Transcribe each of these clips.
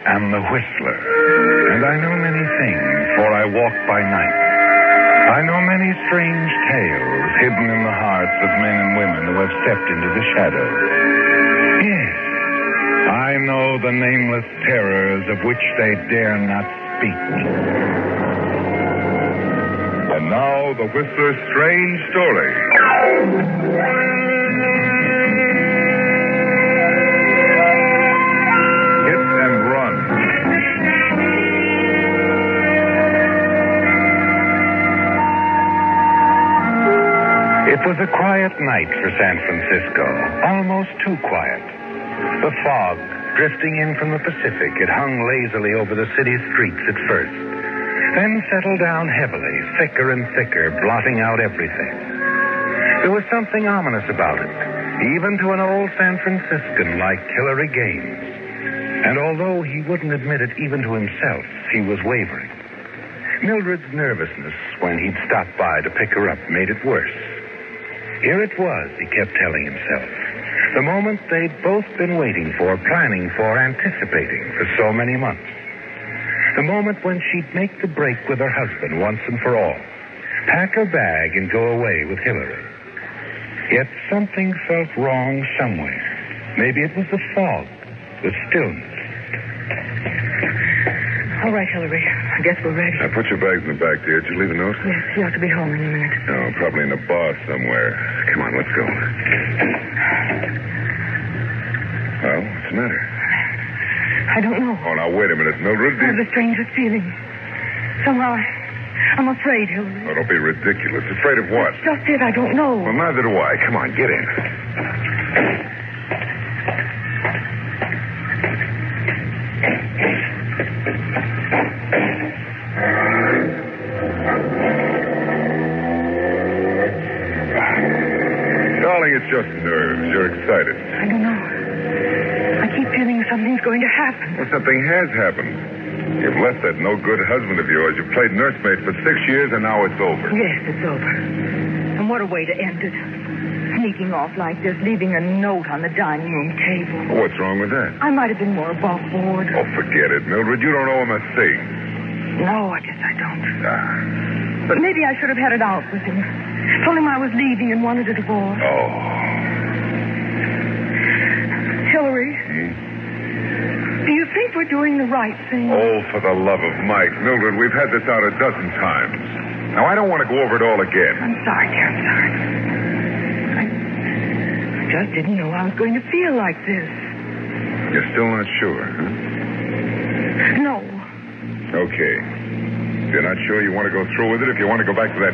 am the Whistler, and I know many things, for I walk by night. I know many strange tales hidden in the hearts of men and women who have stepped into the shadows. Yes, I know the nameless terrors of which they dare not speak. And now, the Whistler's strange story. Hit and Run. It was a quiet night for San Francisco, almost too quiet. The fog, drifting in from the Pacific, it hung lazily over the city's streets at first, then settled down heavily, thicker and thicker, blotting out everything. There was something ominous about it, even to an old San Franciscan like Hilary Gaines. And although he wouldn't admit it even to himself, he was wavering. Mildred's nervousness when he'd stopped by to pick her up made it worse. Here it was, he kept telling himself. The moment they'd both been waiting for, planning for, anticipating for so many months. The moment when she'd make the break with her husband once and for all. Pack her bag and go away with Hilary. Yet something felt wrong somewhere. Maybe it was the fog, the stillness. All right, Hilary. I guess we're ready. Now, put your bags in the back, dear. Did you leave a note? Yes, you ought to be home in a minute. No, probably in a bar somewhere. Come on, let's go. Well, what's the matter? I don't know. Oh, now, wait a minute, Mildred. I have the strangest feeling. Somehow, I'm afraid, Hilary. Oh, don't be ridiculous. Afraid of what? That's just it. I don't know. Well, neither do I. Come on, get in. Darling, it's just nerves. You're excited. I don't know. I keep feeling something's going to happen. Well, something has happened. You've left that no-good husband of yours. You played nursemaid for 6 years, and now it's over. Yes, it's over. And what a way to end it. Sneaking off like this, leaving a note on the dining room table. What's wrong with that? I might have been more above board. Oh, forget it, Mildred. You don't owe him a thing. No, I guess I don't. But maybe I should have had it out with him. Told him I was leaving and wanted a divorce. Oh. Hilary, do you think we're doing the right thing? Oh, for the love of Mike. Mildred, we've had this out a dozen times. Now, I don't want to go over it all again. I'm sorry, dear. I'm sorry. I just didn't know I was going to feel like this. You're still not sure, huh? No. Okay. If you're not sure you want to go through with it, if you want to go back to that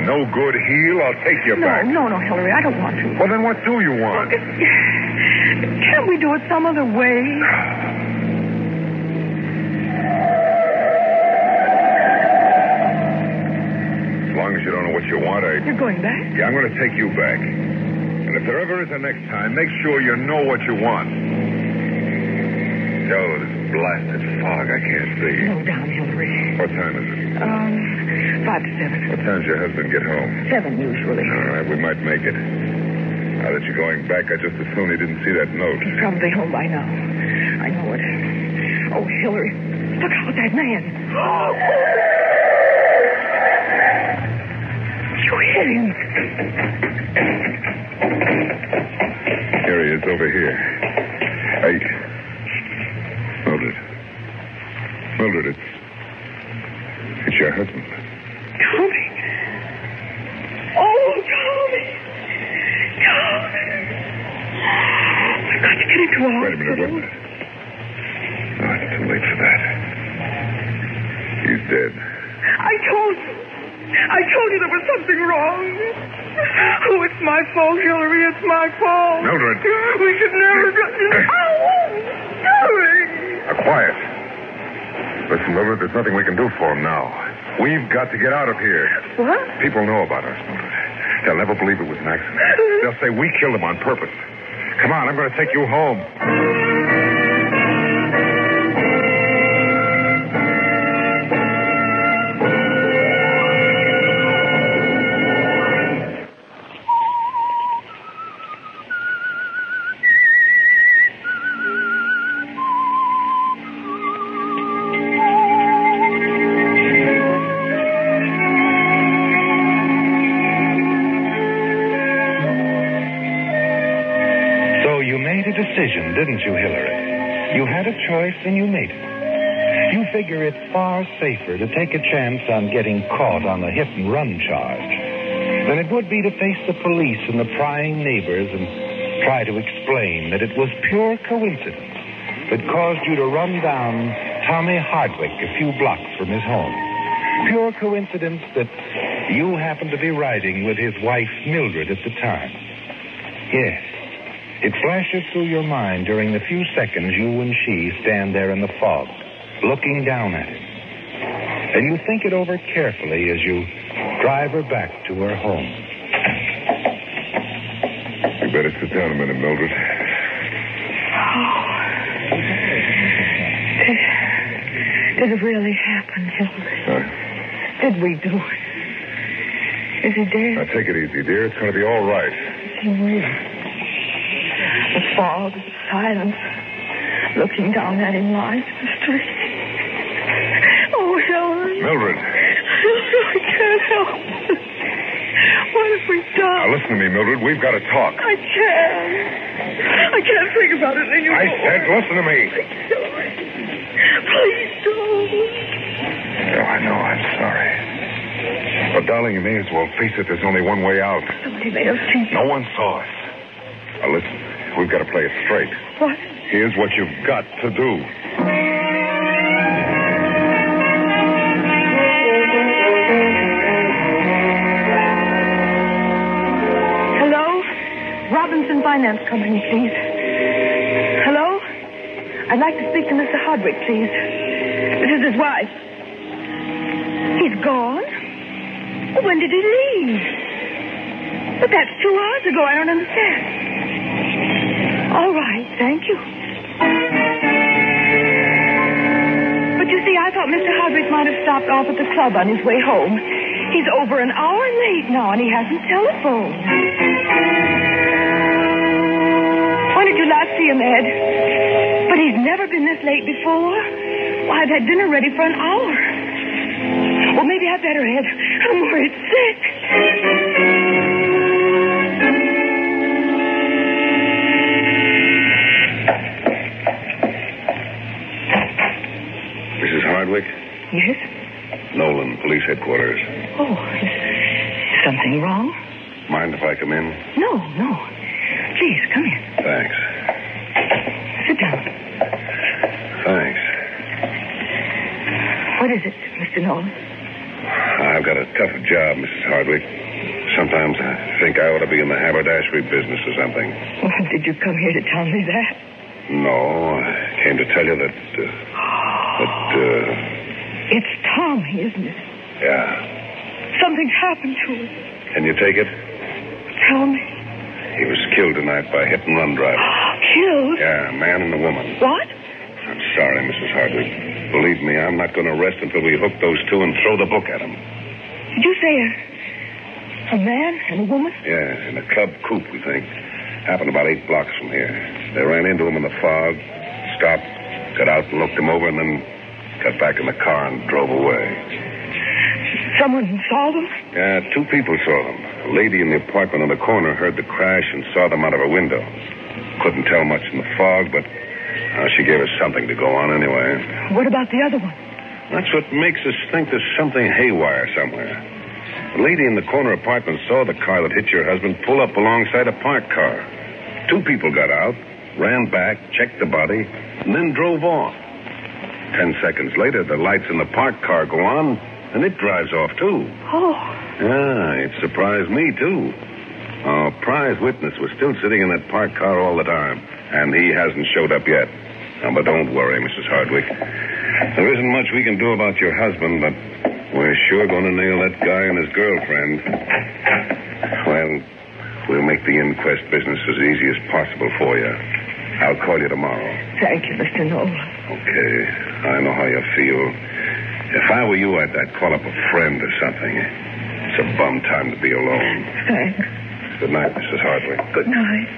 no-good heel, I'll take you back. No, Hilary, I don't want to. Well, then what do you want? Can't we do it some other way? As long as you don't know what you want, You're going back? Yeah, I'm going to take you back. And if there ever is a next time, make sure you know what you want. Oh, this blasted fog. I can't see. Slow down, Hilary. What time is it? 5 to 7. What time does your husband get home? 7 usually. All right, we might make it. Now that you're going back, I just assumed he didn't see that note. He's probably home by now. I know it. Oh, Hilary, look out, that man. You hit him. Here he is, over here. Hey, Mildred, it's your husband. Tommy. Oh, Tommy. I've got to get into a hospital. Wait a minute. No, it's too late for that. He's dead. I told you there was something wrong. Oh, it's my fault, Hilary. It's my fault. Mildred. We should never have done this. Hilary. Now, quiet. Listen, Mildred, there's nothing we can do for him now. We've got to get out of here. What? People know about us, Mildred. They'll never believe it was an accident. They'll say we killed him on purpose. Come on, I'm going to take you home. decision, didn't you, Hillary? You had a choice and you made it. You figure it's far safer to take a chance on getting caught on a hit-and-run charge than it would be to face the police and the prying neighbors and try to explain that it was pure coincidence that caused you to run down Tommy Hardwick a few blocks from his home. Pure coincidence that you happened to be riding with his wife, Mildred, at the time. Yes, it flashes through your mind during the few seconds you and she stand there in the fog, looking down at him. And you think it over carefully as you drive her back to her home. You better sit down a minute, Mildred. Did it really happen, Hillary? Did we do it? Is he dead? Now, take it easy, dear. It's going to be all right. Is he real? The fog, the silence, looking down at him lying in the street. Oh, Hillary. Mildred. I can't help it. What have we done? Now, listen to me, Mildred. We've got to talk. I can't think about it anymore. I said, listen to me. Please don't. Oh, I know. I'm sorry. But, darling, you may as well face it. There's only one way out. Somebody may have seen. No one saw us. Now, listen. We've got to play it straight. What? Here's what you've got to do. Hello? Robinson Finance Company, please. Hello? I'd like to speak to Mr. Hardwick, please. This is his wife. He's gone? Well, when did he leave? But that's 2 hours ago. I don't understand. All right, thank you. But you see, I thought Mr. Hardwick might have stopped off at the club on his way home. He's over an hour late now, and he hasn't telephoned. When did you last see him, Ed? But he's never been this late before. Well, I've had dinner ready for an hour. Well, maybe I better, Ed. I'm worried sick. Mrs. Hardwick? Yes? Nolan, police headquarters. Oh, is something wrong? Mind if I come in? No. Please, come in. Thanks. Sit down. Thanks. What is it, Mr. Nolan? I've got a tough job, Mrs. Hardwick. Sometimes I think I ought to be in the haberdashery business or something. Well, did you come here to tell me that? No, I came to tell you that... It's Tommy, isn't it? Yeah. Something's happened to him. Can you take it? Tell me. He was killed tonight by a hit-and-run driver. Killed? Yeah, a man and a woman. What? I'm sorry, Mrs. Hardwick. Believe me, I'm not going to rest until we hook those two and throw the book at them. Did you say a man and a woman? Yeah, in a club coupe, we think. Happened about 8 blocks from here. They ran into him in the fog, stopped, got out and looked him over, and then got back in the car and drove away. Someone saw them? Yeah, 2 people saw them. A lady in the apartment on the corner heard the crash and saw them out of her window. Couldn't tell much in the fog, but she gave us something to go on anyway. What about the other one? That's what makes us think there's something haywire somewhere. The lady in the corner apartment saw the car that hit your husband pull up alongside a parked car. 2 people got out, ran back, checked the body, and then drove off. 10 seconds later, the lights in the parked car go on, and it drives off, too. Oh. Yeah, it surprised me, too. Our prize witness was still sitting in that parked car all the time, and he hasn't showed up yet. Now, but don't worry, Mrs. Hardwick. There isn't much we can do about your husband, but we're sure going to nail that guy and his girlfriend. Well, we'll make the inquest business as easy as possible for you. I'll call you tomorrow. Thank you, Mr. Nolan. Okay. I know how you feel. If I were you, I'd call up a friend or something. It's a bum time to be alone. Thanks. Good night, Mrs. Hardwick. Good night.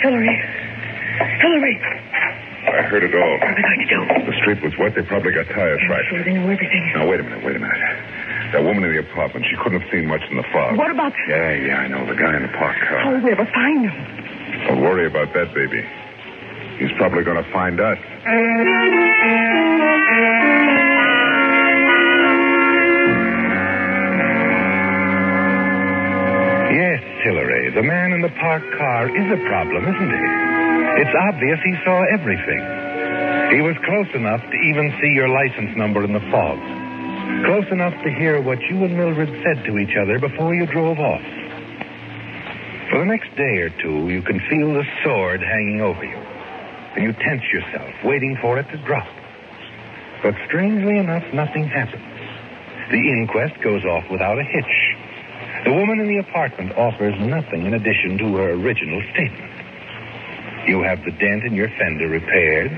Hillary. I heard it all. What are we going to do? The street was wet. They probably got tires right. Sure, they know everything. Now, wait a minute. That woman in the apartment, she couldn't have seen much in the fog. What about... Yeah, I know. The guy in the parked car. How will we ever find him? Don't worry about that, baby. He's probably going to find us. Yes, Hillary, the man in the parked car is a problem, isn't he? It's obvious he saw everything. He was close enough to even see your license number in the fog. Close enough to hear what you and Mildred said to each other before you drove off. For the next day or two, you can feel the sword hanging over you. And you tense yourself, waiting for it to drop. But strangely enough, nothing happens. The inquest goes off without a hitch. The woman in the apartment offers nothing in addition to her original statement. You have the dent in your fender repaired,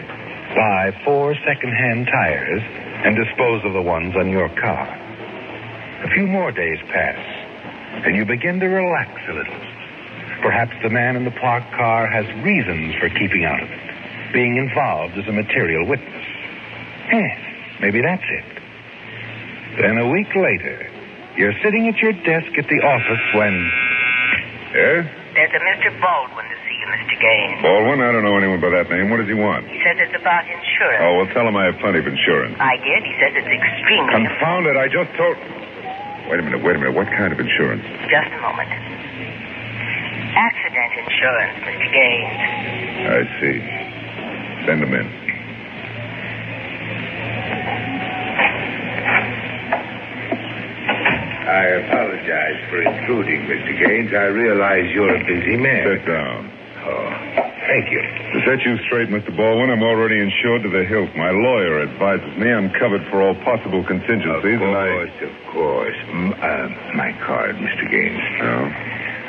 buy 4 second-hand tires, and dispose of the ones on your car. A few more days pass, and you begin to relax a little. Perhaps the man in the parked car has reasons for keeping out of it, being involved as a material witness. Yes, maybe that's it. Then a week later, you're sitting at your desk at the office when... Yes? There's a Mr. Baldwin to see you, Mr. Gaines. Baldwin? I don't know anyone by that name. What does he want? He says it's about insurance. Oh, well, tell him I have plenty of insurance. I did. He says it's extremely... Confound it, I just told... Wait a minute. What kind of insurance? Just a moment. Accident insurance, Mr. Gaines. I see. Send him in. I apologize for intruding, Mr. Gaines. I realize you're a busy man. Sit down. Oh, thank you. To set you straight, Mr. Baldwin, I'm already insured to the hilt. My lawyer advises me I'm covered for all possible contingencies, Of course. My card, Mr. Gaines. Oh?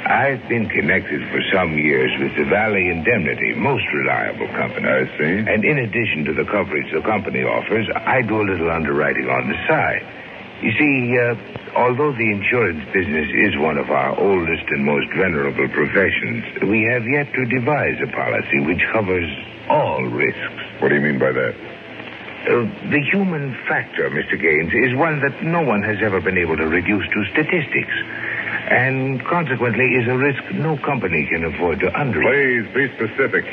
I've been connected for some years with the Valley Indemnity, most reliable company. I see. And in addition to the coverage the company offers, I do a little underwriting on the side. You see, although the insurance business is one of our oldest and most venerable professions, we have yet to devise a policy which covers all risks. What do you mean by that? The human factor, Mr. Gaines, is one that no one has ever been able to reduce to statistics, and consequently is a risk no company can afford to underwrite. Please, be specific.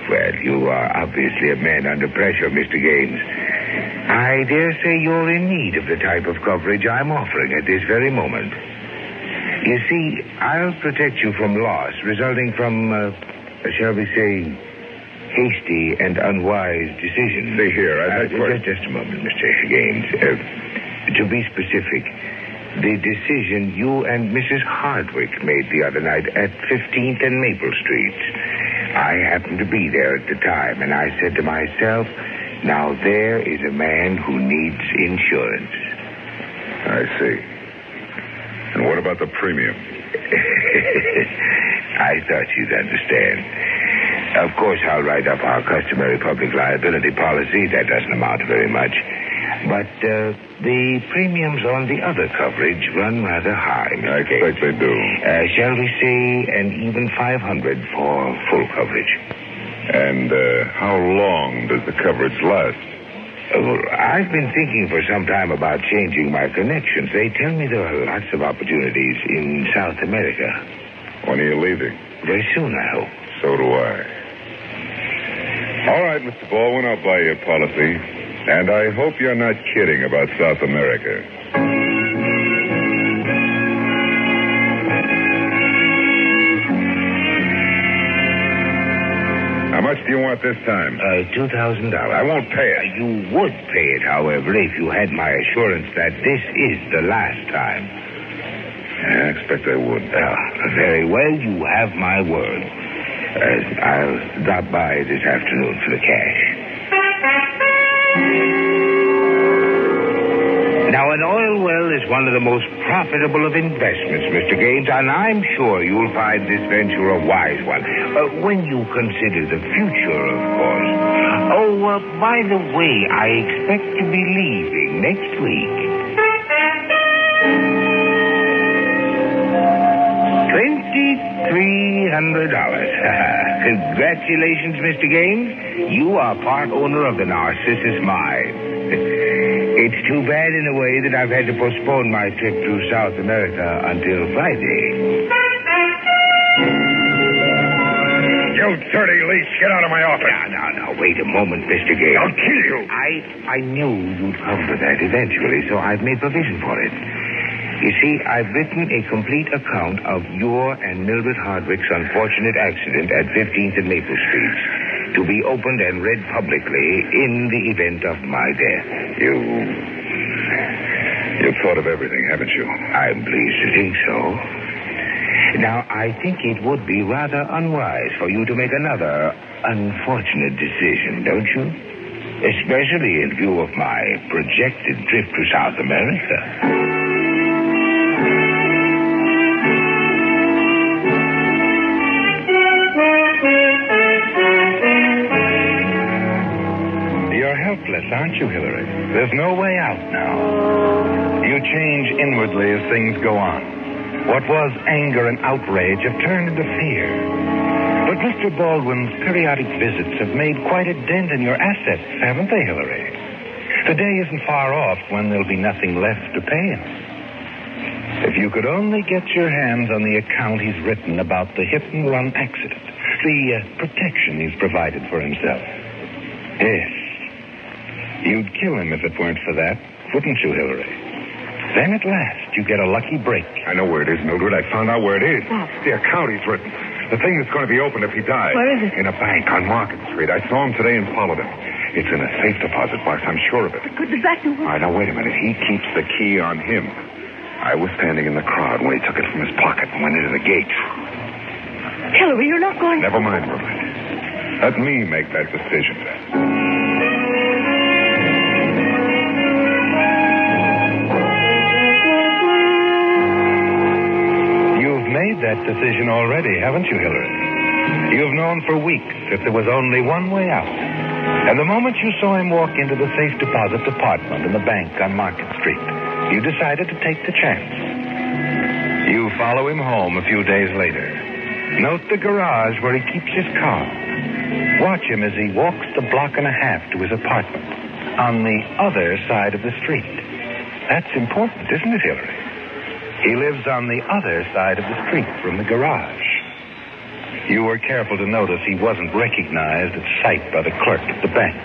Well, you are obviously a man under pressure, Mr. Gaines. I dare say you're in need of the type of coverage I'm offering at this very moment. You see, I'll protect you from loss resulting from, shall we say, hasty and unwise decisions. See here, Just a moment, Mr. Gaines. To be specific, the decision you and Mrs. Hardwick made the other night at 15th and Maple Streets. I happened to be there at the time, and I said to myself, now there is a man who needs insurance. I see. And what about the premium? I thought you'd understand. Of course, I'll write up our customary public liability policy. That doesn't amount to very much. But the premiums on the other coverage run rather high, Mr. I expect they do. Shall we say an even $500 for full coverage? And how long does the coverage last? I've been thinking for some time about changing my connections. They tell me there are lots of opportunities in South America. When are you leaving? Very soon, I hope. So do I. All right, Mr. Baldwin, I'll buy you a policy. And I hope you're not kidding about South America. How much do you want this time? $2,000. I won't pay it. You would pay it, however, if you had my assurance that this is the last time. I expect I would. Very well, you have my word. I'll drop by this afternoon for the cash. Now, an oil well is one of the most profitable of investments, Mr. Gaines, and I'm sure you'll find this venture a wise one. When you consider the future, of course. By the way, I expect to be leaving next week. $2,300. Congratulations, Mr. Gaines. You are part owner of the Narcissus Mine. It's too bad in a way that I've had to postpone my trip to South America until Friday. You dirty leech, get out of my office. Now, wait a moment, Mr. Gale. I'll kill you. I knew you'd come to that eventually, so I've made provision for it. You see, I've written a complete account of your and Mildred Hardwick's unfortunate accident at 15th and Maple Streets, to be opened and read publicly in the event of my death. You've thought of everything, haven't you? I'm pleased to think so. Now, I think it would be rather unwise for you to make another unfortunate decision, don't you? Especially in view of my projected trip to South America. Helpless, aren't you, Hillary? There's no way out now. You change inwardly as things go on. What was anger and outrage have turned into fear. But Mr. Baldwin's periodic visits have made quite a dent in your assets, haven't they, Hillary? The day isn't far off when there'll be nothing left to pay him. If you could only get your hands on the account he's written about the hit-and-run accident, the protection he's provided for himself. Yes. You'd kill him if it weren't for that, wouldn't you, Hillary? Then at last you get a lucky break. I know where it is, Mildred. I found out where it is. What? The account he's written. The thing that's going to be opened if he dies. Where is it? In a bank on Market Street. I saw him today and followed him. It's in a safe deposit box. I'm sure of it. Good, does that do it? All right, now, wait a minute. He keeps the key on him. I was standing in the crowd when he took it from his pocket and went into the gate. Hillary, you're not going... Never mind, Mildred. Let me make that decision. Made that decision already, haven't you, Hillary? You've known for weeks that there was only one way out. And the moment you saw him walk into the safe deposit department in the bank on Market Street, you decided to take the chance. You follow him home a few days later. Note the garage where he keeps his car. Watch him as he walks the block and a half to his apartment on the other side of the street. That's important, isn't it, Hillary? He lives on the other side of the street from the garage. You were careful to notice he wasn't recognized at sight by the clerk at the bank,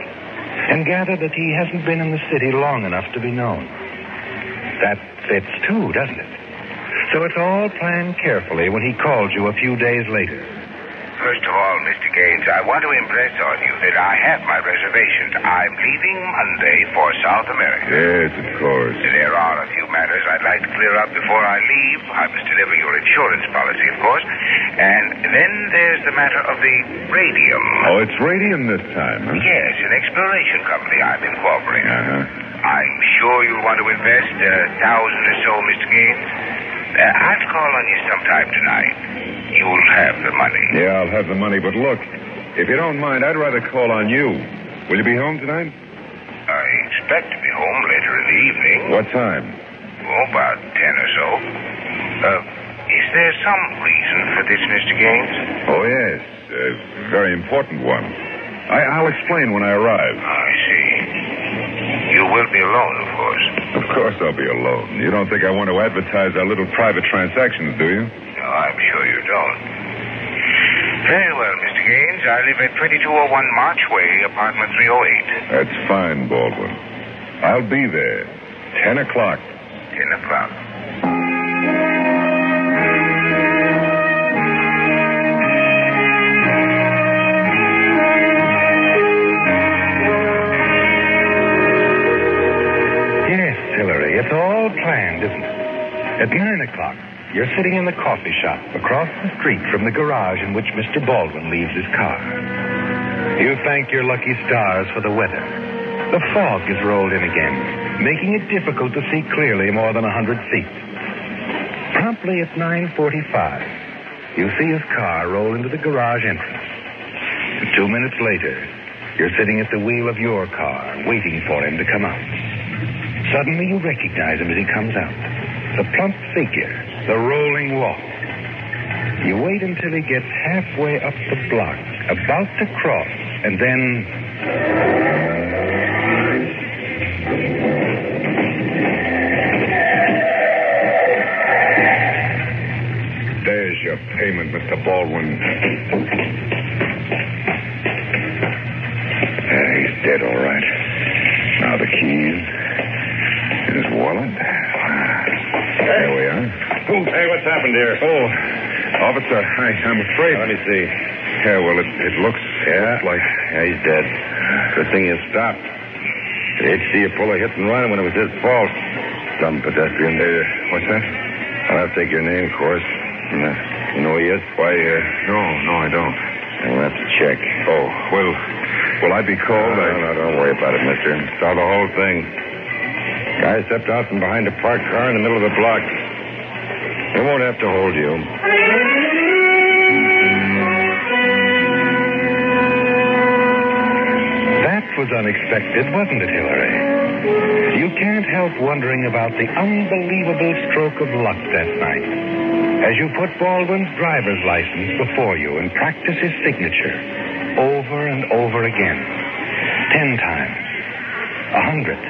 and gather that he hasn't been in the city long enough to be known. That fits, too, doesn't it? So it's all planned carefully when he called you a few days later. First of all, Mr. Gaines, I want to impress on you that I have my reservations. I'm leaving Monday for South America. Yes, of course. There are a few matters I'd like to clear up before I leave. I must deliver your insurance policy, of course. And then there's the matter of the radium. Oh, it's radium this time, huh? Yes, an exploration company I'm incorporating. Uh-huh. I'm sure you'll want to invest $1,000 or so, Mr. Gaines. I'll call on you sometime tonight. You'll have the money. Yeah, I'll have the money, but look, if you don't mind, I'd rather call on you. Will you be home tonight? I expect to be home later in the evening. What time? Oh, about 10 or so. Is there some reason for this, Mr. Gaines? Oh, yes. A very important one. I'll explain when I arrive. I see. You will be alone, of course. Of course I'll be alone. You don't think I want to advertise our little private transactions, do you? No, I'm sure you don't. Very well, Mr. Gaines. I live at 2201 March Way, apartment 308. That's fine, Baldwin. I'll be there. 10 o'clock. 10 o'clock. Yes, Hillary, it's all planned, isn't it? At 9 o'clock, you're sitting in the coffee shop across the street from the garage in which Mr. Baldwin leaves his car. You thank your lucky stars for the weather. The fog is rolled in again, making it difficult to see clearly more than 100 feet. Promptly at 9:45, you see his car roll into the garage entrance. 2 minutes later, you're sitting at the wheel of your car, waiting for him to come out. Suddenly, you recognize him as he comes out. The plump figure, the rolling walk. You wait until he gets halfway up the block, about to cross, and then... There's your payment, Mr. Baldwin. happened here? Oh, officer, I'm afraid. Let me see. Yeah, well, it looks like... Yeah, he's dead. Good thing you stopped. They'd see you pull a hit and run when it was his fault. Dumb pedestrian. What's that? I'll take your name, of course. You know who he is? Why, No, I don't. We'll have to check. Oh, will I be called? No, don't worry about it, mister. Saw the whole thing. Guy stepped out from behind a parked car in the middle of the block. They won't have to hold you. That was unexpected, wasn't it, Hillary? You can't help wondering about the unbelievable stroke of luck that night as you put Baldwin's driver's license before you and practice his signature over and over again. 10 times, 100, 1,000.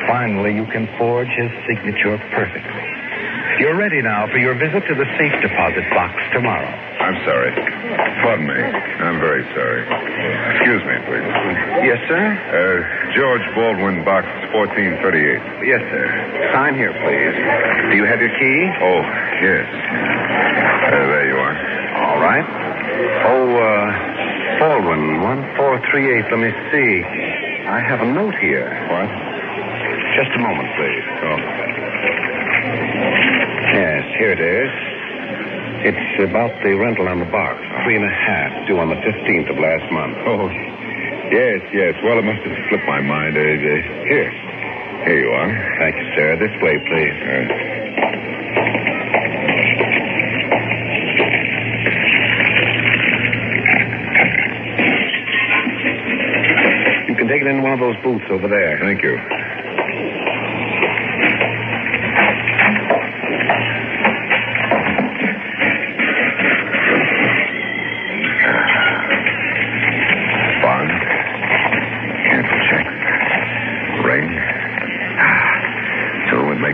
Finally, you can forge his signature perfectly. You're ready now for your visit to the safe deposit box tomorrow. I'm sorry. Pardon me. I'm very sorry. Excuse me, please. Yes, sir? George Baldwin, box 1438. Yes, sir. Sign here, please. Do you have your key? Oh, yes. There you are. All right. Baldwin, 1438. Let me see. I have a note here. What? Just a moment, please. Oh. Yes, here it is. It's about the rental on the box. 3.5, due on the 15th of last month. Oh, yes. Well, it must have slipped my mind. Here you are. Thank you, sir. This way, please. You can take it in one of those booths over there. Thank you.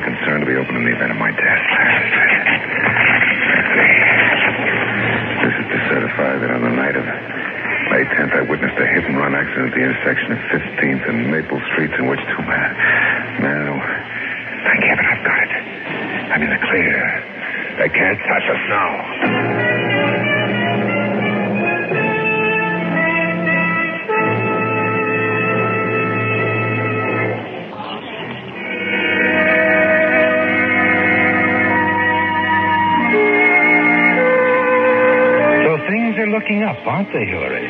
Concerned to be open in the event of my death. This is to certify that on the night of May 10th, I witnessed a hit-and-run accident at the intersection of 15th and Maple Streets in which two men... No. Thank heaven I've got it. I'm in the clear. They can't touch us now. Looking up, aren't they, Hillary?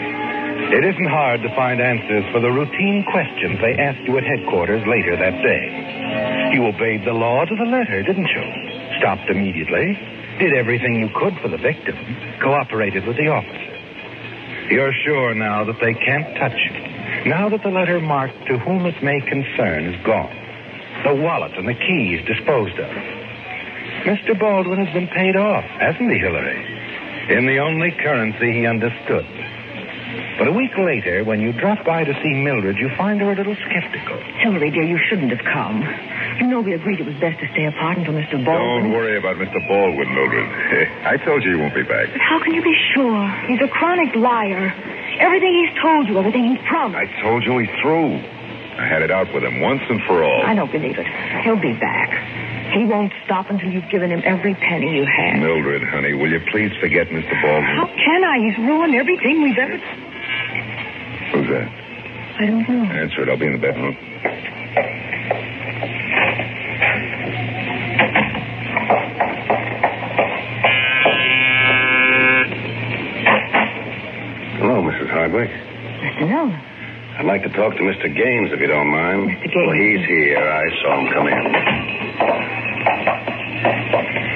It isn't hard to find answers for the routine questions they asked you at headquarters later that day. You obeyed the law to the letter, didn't you? Stopped immediately, did everything you could for the victim, cooperated with the officer. You're sure now that they can't touch you. Now that the letter marked "to whom it may concern" is gone. The wallet and the keys disposed of. Mr. Baldwin has been paid off, hasn't he, Hillary? In the only currency he understood. But a week later, when you drop by to see Mildred, you find her a little skeptical. Hillary, dear, you shouldn't have come. You know we agreed it was best to stay apart until Mr. Baldwin... Don't worry about Mr. Baldwin, Mildred. I told you he won't be back. But how can you be sure? He's a chronic liar. Everything he's told you, everything he's promised. I told you he's through. I had it out with him once and for all. I don't believe it. He'll be back. He won't stop until you've given him every penny you have. Mildred, honey, will you please forget Mr. Baldwin? How can I? He's ruined everything we've ever... Who's that? I don't know. Answer it. I'll be in the bedroom. Hello, Mrs. Hardwick. Mr. Millionaire. I'd like to talk to Mr. Gaines, if you don't mind. Mr. Gaines. Well, he's here. I saw him come in.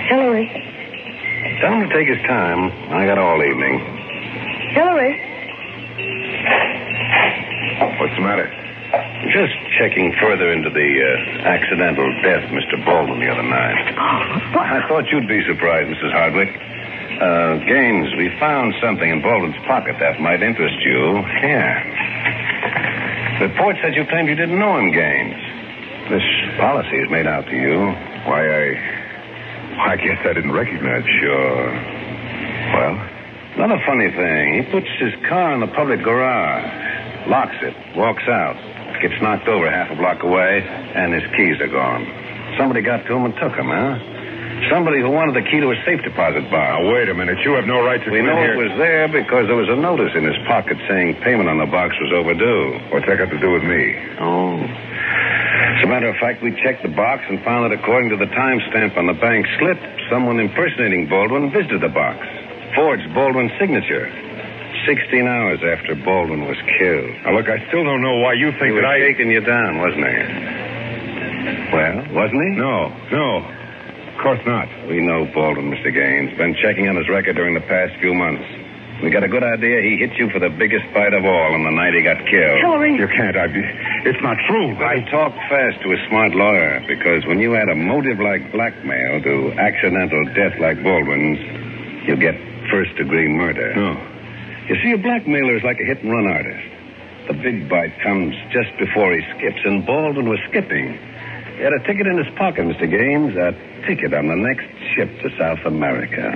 Hillary. Tell him to take his time. I got all evening. Hillary. What's the matter? Just checking further into the accidental death of Mr. Baldwin the other night. Oh, what? I thought you'd be surprised, Mrs. Hardwick. Gaines, we found something in Baldwin's pocket that might interest you. Here. The report said you claimed you didn't know him, Gaines. This policy is made out to you. Why, I guess I didn't recognize you. Sure. Well, another funny thing. He puts his car in the public garage, locks it, walks out, gets knocked over half a block away, and his keys are gone. Somebody got to him and took them, huh? Somebody who wanted the key to a safe deposit box. Now, wait a minute. You have no right to We come in know here. it was there because there was a notice in his pocket saying payment on the box was overdue. What's that got to do with me? Oh. As a matter of fact, we checked the box and found that according to the timestamp on the bank slip, someone impersonating Baldwin visited the box. Forged Baldwin's signature. 16 hours after Baldwin was killed. Now, look, I still don't know why you think He was that shaking you down, wasn't he? Well, wasn't he? No. Of course not. We know Baldwin, Mr. Gaines. Been checking on his record during the past few months. We got a good idea he hit you for the biggest fight of all on the night he got killed. Hillary. You can't. It's not true. I talk fast to a smart lawyer, because when you add a motive like blackmail to accidental death like Baldwin's, you get first-degree murder. No. You see, a blackmailer is like a hit-and-run artist. The big bite comes just before he skips, and Baldwin was skipping. He had a ticket in his pocket, Mr. Gaines, a ticket on the next ship to South America.